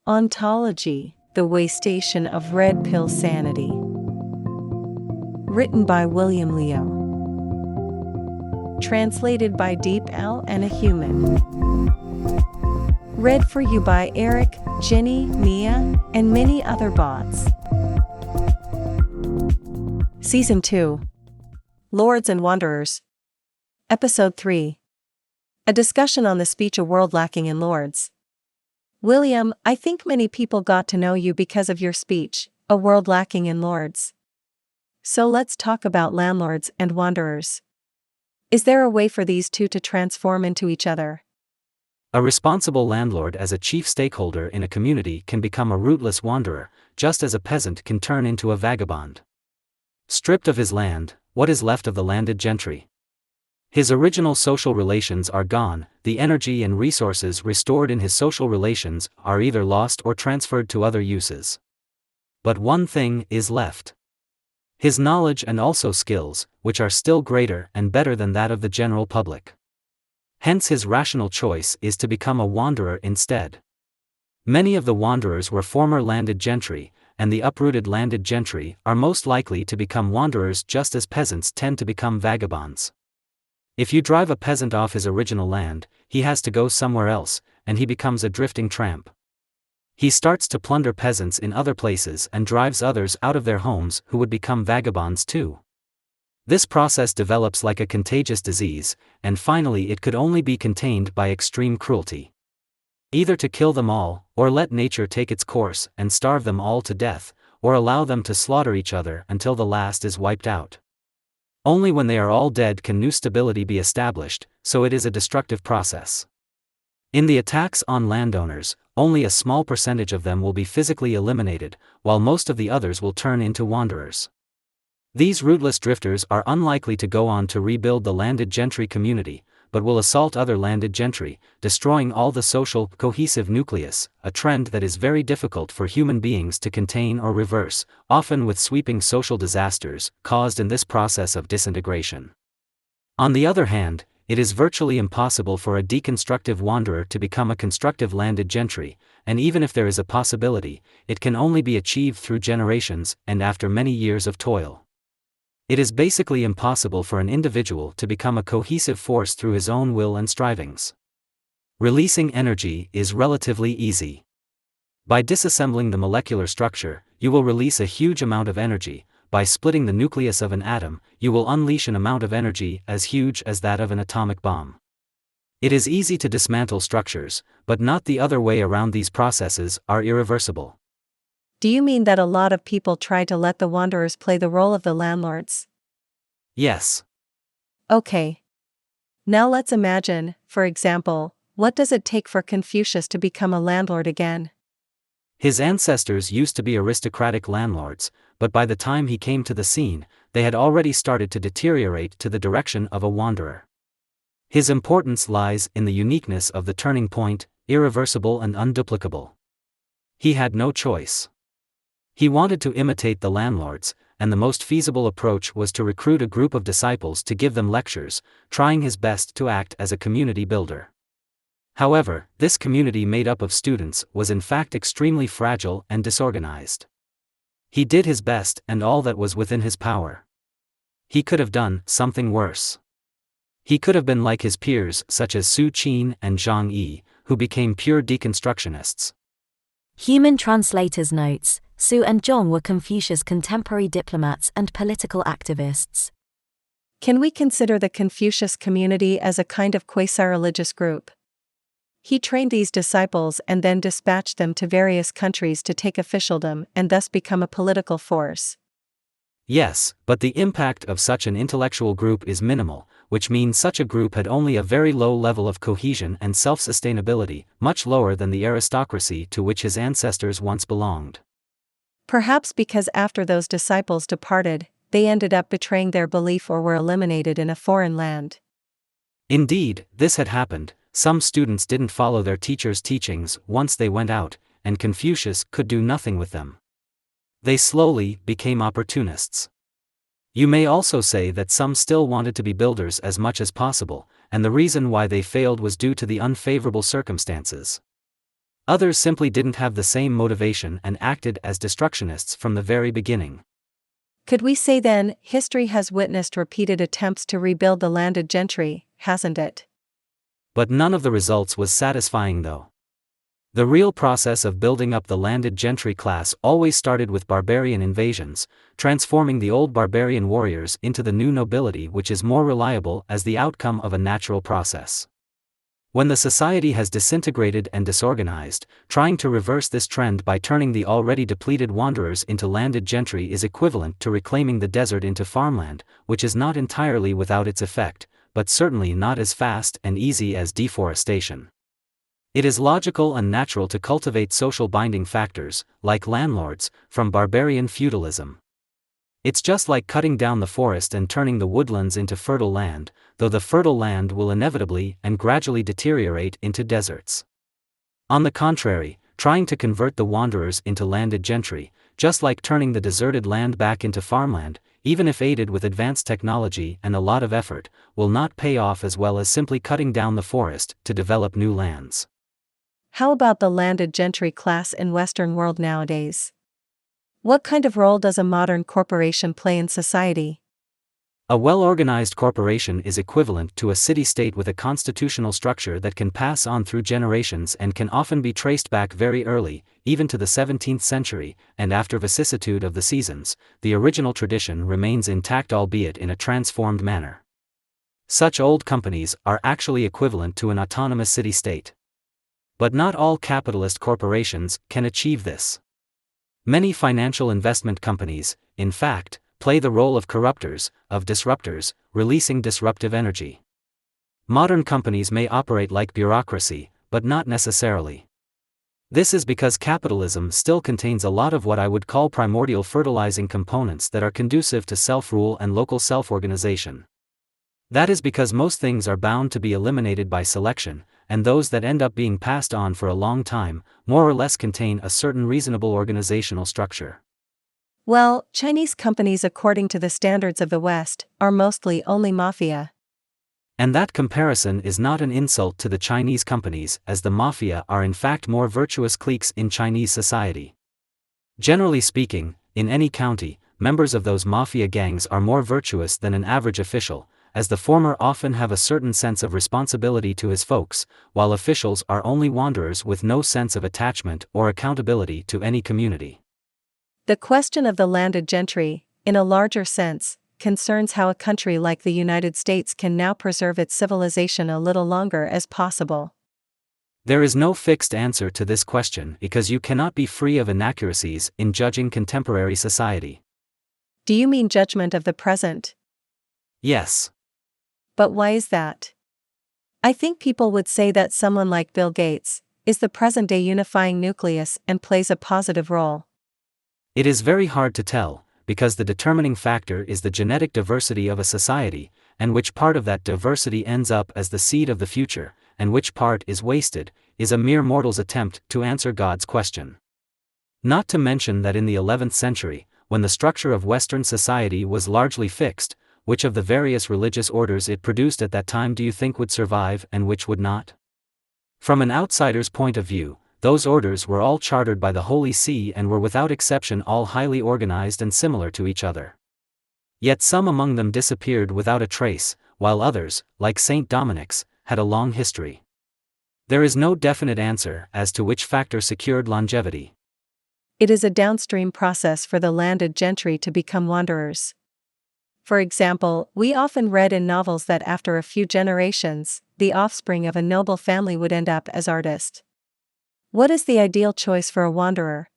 Ontology, The Waystation of Red Pill Sanity. Written by William Leo. Translated by Deep L and a Human. Read for you by Eric, Ginny, Mia, and many other bots. Season 2. Landlords and Wanderers. Episode 3. A discussion on the speech, a world lacking in lords. William, I think many people got to know you because of your speech, A World Lacking in Lords. So let's talk about landlords and wanderers. Is there a way for these two to transform into each other? A responsible landlord as a chief stakeholder in a community can become a rootless wanderer, just as a peasant can turn into a vagabond. Stripped of his land, what is left of the landed gentry? His original social relations are gone, the energy and resources restored in his social relations are either lost or transferred to other uses. But one thing is left. His knowledge and also skills, which are still greater and better than that of the general public. Hence his rational choice is to become a wanderer instead. Many of the wanderers were former landed gentry, and the uprooted landed gentry are most likely to become wanderers just as peasants tend to become vagabonds. If you drive a peasant off his original land, he has to go somewhere else, and he becomes a drifting tramp. He starts to plunder peasants in other places and drives others out of their homes who would become vagabonds too. This process develops like a contagious disease, and finally it could only be contained by extreme cruelty. Either to kill them all, or let nature take its course and starve them all to death, or allow them to slaughter each other until the last is wiped out. Only when they are all dead can new stability be established, so it is a destructive process. In the attacks on landowners, only a small percentage of them will be physically eliminated, while most of the others will turn into wanderers. These rootless drifters are unlikely to go on to rebuild the landed gentry community, but will assault other landed gentry, destroying all the social, cohesive nucleus, a trend that is very difficult for human beings to contain or reverse, often with sweeping social disasters caused in this process of disintegration. On the other hand, it is virtually impossible for a deconstructive wanderer to become a constructive landed gentry, and even if there is a possibility, it can only be achieved through generations and after many years of toil. It is basically impossible for an individual to become a cohesive force through his own will and strivings. Releasing energy is relatively easy. By disassembling the molecular structure, you will release a huge amount of energy. By splitting the nucleus of an atom, you will unleash an amount of energy as huge as that of an atomic bomb. It is easy to dismantle structures, but not the other way around. These processes are irreversible. Do you mean that a lot of people try to let the wanderers play the role of the landlords? Yes. Okay. Now let's imagine, for example, what does it take for Confucius to become a landlord again? His ancestors used to be aristocratic landlords, but by the time he came to the scene, they had already started to deteriorate to the direction of a wanderer. His importance lies in the uniqueness of the turning point, irreversible and unduplicable. He had no choice. He wanted to imitate the landlords, and the most feasible approach was to recruit a group of disciples to give them lectures, trying his best to act as a community builder. However, this community made up of students was in fact extremely fragile and disorganized. He did his best and all that was within his power. He could have done something worse. He could have been like his peers such as Su Qin and Zhang Yi, who became pure deconstructionists. Human Translator's Notes: Su and Zhong were Confucius' contemporary diplomats and political activists. Can we consider the Confucius community as a kind of quasi-religious group? He trained these disciples and then dispatched them to various countries to take officialdom and thus become a political force. Yes, but the impact of such an intellectual group is minimal, which means such a group had only a very low level of cohesion and self-sustainability, much lower than the aristocracy to which his ancestors once belonged. Perhaps because after those disciples departed, they ended up betraying their belief or were eliminated in a foreign land. Indeed, this had happened. Some students didn't follow their teachers' teachings once they went out, and Confucius could do nothing with them. They slowly became opportunists. You may also say that some still wanted to be builders as much as possible, and the reason why they failed was due to the unfavorable circumstances. Others simply didn't have the same motivation and acted as destructionists from the very beginning. Could we say then, history has witnessed repeated attempts to rebuild the landed gentry, hasn't it? But none of the results was satisfying though. The real process of building up the landed gentry class always started with barbarian invasions, transforming the old barbarian warriors into the new nobility, which is more reliable as the outcome of a natural process. When the society has disintegrated and disorganized, trying to reverse this trend by turning the already depleted wanderers into landed gentry is equivalent to reclaiming the desert into farmland, which is not entirely without its effect, but certainly not as fast and easy as deforestation. It is logical and natural to cultivate social binding factors, like landlords, from barbarian feudalism. It's just like cutting down the forest and turning the woodlands into fertile land, though the fertile land will inevitably and gradually deteriorate into deserts. On the contrary, trying to convert the wanderers into landed gentry, just like turning the deserted land back into farmland, even if aided with advanced technology and a lot of effort, will not pay off as well as simply cutting down the forest to develop new lands. How about the landed gentry class in Western world nowadays? What kind of role does a modern corporation play in society? A well-organized corporation is equivalent to a city-state with a constitutional structure that can pass on through generations and can often be traced back very early, even to the 17th century, and after vicissitude of the seasons, the original tradition remains intact, albeit in a transformed manner. Such old companies are actually equivalent to an autonomous city-state. But not all capitalist corporations can achieve this. Many financial investment companies, in fact, play the role of corruptors, of disruptors, releasing disruptive energy. Modern companies may operate like bureaucracy, but not necessarily. This is because capitalism still contains a lot of what I would call primordial fertilizing components that are conducive to self-rule and local self-organization. That is because most things are bound to be eliminated by selection, and those that end up being passed on for a long time, more or less contain a certain reasonable organizational structure. Well, Chinese companies, according to the standards of the West, are mostly only mafia. And that comparison is not an insult to the Chinese companies, as the mafia are in fact more virtuous cliques in Chinese society. Generally speaking, in any county, members of those mafia gangs are more virtuous than an average official, as the former often have a certain sense of responsibility to his folks, while officials are only wanderers with no sense of attachment or accountability to any community. The question of the landed gentry, in a larger sense, concerns how a country like the United States can now preserve its civilization a little longer as possible. There is no fixed answer to this question because you cannot be free of inaccuracies in judging contemporary society. Do you mean judgment of the present? Yes. But why is that? I think people would say that someone like Bill Gates is the present-day unifying nucleus and plays a positive role. It is very hard to tell, because the determining factor is the genetic diversity of a society, and which part of that diversity ends up as the seed of the future, and which part is wasted, is a mere mortal's attempt to answer God's question. Not to mention that in the 11th century, when the structure of Western society was largely fixed, which of the various religious orders it produced at that time do you think would survive and which would not? From an outsider's point of view, those orders were all chartered by the Holy See and were without exception all highly organized and similar to each other. Yet some among them disappeared without a trace, while others, like St. Dominic's, had a long history. There is no definite answer as to which factor secured longevity. It is a downstream process for the landed gentry to become wanderers. For example, we often read in novels that after a few generations, the offspring of a noble family would end up as artists. What is the ideal choice for a wanderer?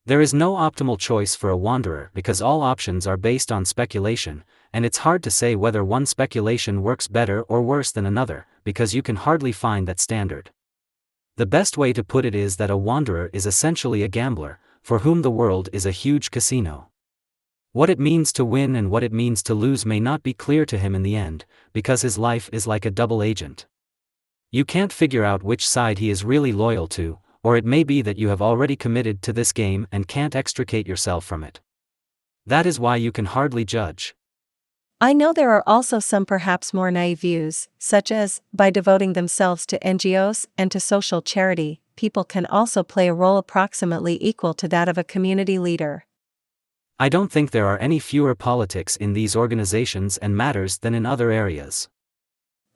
There is no optimal choice for a wanderer because all options are based on speculation, and it's hard to say whether one speculation works better or worse than another, because you can hardly find that standard. The best way to put it is that a wanderer is essentially a gambler, for whom the world is a huge casino. What it means to win and what it means to lose may not be clear to him in the end, because his life is like a double agent. You can't figure out which side he is really loyal to, or it may be that you have already committed to this game and can't extricate yourself from it. That is why you can hardly judge. I know there are also some perhaps more naive views, such as, by devoting themselves to NGOs and to social charity, people can also play a role approximately equal to that of a community leader. I don't think there are any fewer politics in these organizations and matters than in other areas.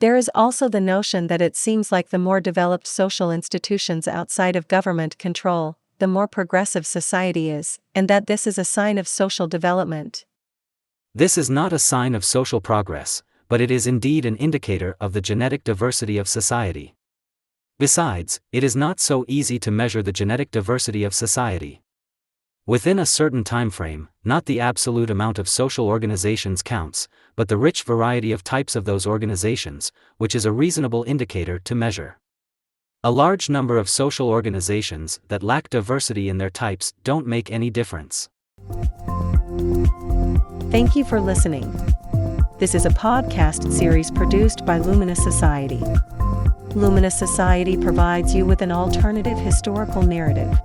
There is also the notion that it seems like the more developed social institutions outside of government control, the more progressive society is, and that this is a sign of social development. This is not a sign of social progress, but it is indeed an indicator of the genetic diversity of society. Besides, it is not so easy to measure the genetic diversity of society. Within a certain time frame, not the absolute amount of social organizations counts, but the rich variety of types of those organizations, which is a reasonable indicator to measure. A large number of social organizations that lack diversity in their types don't make any difference. Thank you for listening. This is a podcast series produced by Luminous Society. Luminous Society provides you with an alternative historical narrative.